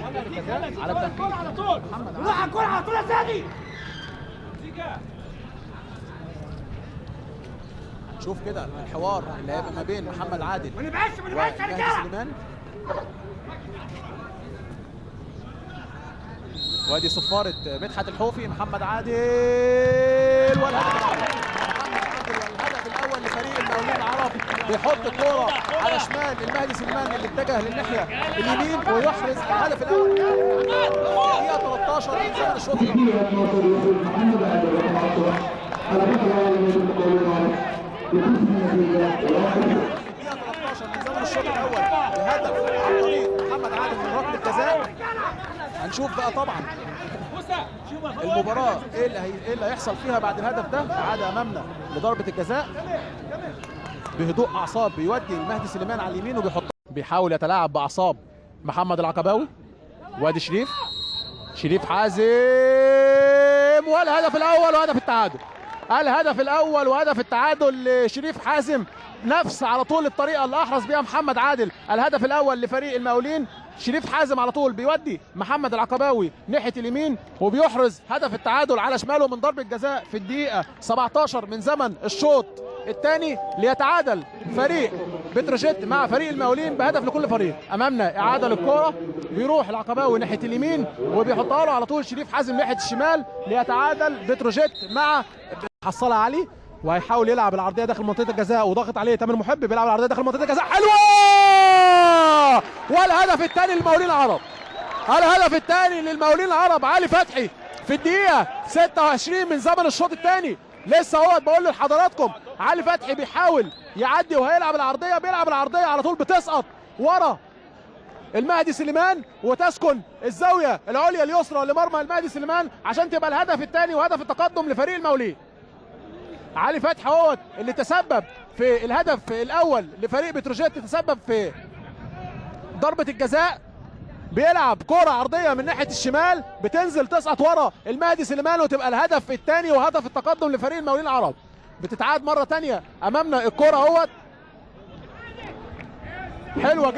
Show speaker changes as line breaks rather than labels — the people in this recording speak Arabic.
منطقه الجزاء على التنفيذ. محمد
روح على الكوره على طول يا سامي.
شوف كده الحوار اللي هيبقى ما بين محمد عادل
ونبعدش يا
ومهدي
رجاله.
سليمان. وادي صفاره مدحت الحوفي. محمد عادل والهدف الاول لفريق المقاولين العرب. بيحط الكوره على شمال المهدي سليمان اللي اتجه للناحيه اليمين ويحرز الهدف الاول. دقيقه 13 من زمن الشوط الاول بهدف عن طريق محمد عادل من ركله الجزاء. هنشوف بقى طبعا المباراه ايه اللي هيحصل فيها بعد الهدف ده. عاد امامنا لضربه الجزاء بهدوء اعصاب. بيودي المهدي سليمان على اليمين بيحاول يتلاعب باعصاب محمد العقباوي. وادي شريف حازم والهدف الاول وهدف التعادل. الهدف الاول وهدف التعادل لشريف حازم، نفس على طول الطريقه اللي احرز بيها محمد عادل. الهدف الاول لفريق المقاولين. شريف حازم على طول بيودي محمد العقباوي ناحيه اليمين وبيحرز هدف التعادل على شماله من ضربه جزاء في الدقيقه 17 من زمن الشوط الثاني، ليتعادل فريق بتروجيت مع فريق المقاولين بهدف لكل فريق. امامنا اعاده للكره، بيروح العقباوي ناحيه اليمين وبيحطها له على طول شريف حازم ناحيه الشمال ليتعادل بتروجيت مع حصلها علي. وهيحاول يلعب العرضيه داخل منطقه الجزاء وضاغط عليه تامر محب. بيلعب العرضيه داخل منطقه الجزاء حلوه والهدف الثاني للمقاولين العرب. الهدف الثاني للمقاولين العرب علي فتحي في الدقيقه 26 من زمن الشوط الثاني. لسه هو بقول لحضراتكم علي فتحي بيحاول يعدي وهيلعب العرضيه. بيلعب العرضيه على طول بتسقط ورا المهدي سليمان وتسكن الزاويه العليا اليسرى لمرمى المهدي سليمان عشان تبقى الهدف الثاني وهدف التقدم لفريق المقاولين. علي فتحي هو اللي تسبب في الهدف الاول لفريق بتروجيت، تسبب في ضربه الجزاء. بيلعب كرة عرضية من ناحية الشمال بتنزل تسقط ورا المهدي سليمان وتبقى الهدف الثاني وهدف التقدم لفريق المقاولين العرب. بتتعاد مرة ثانية امامنا الكرة اهوت حلوة جدا.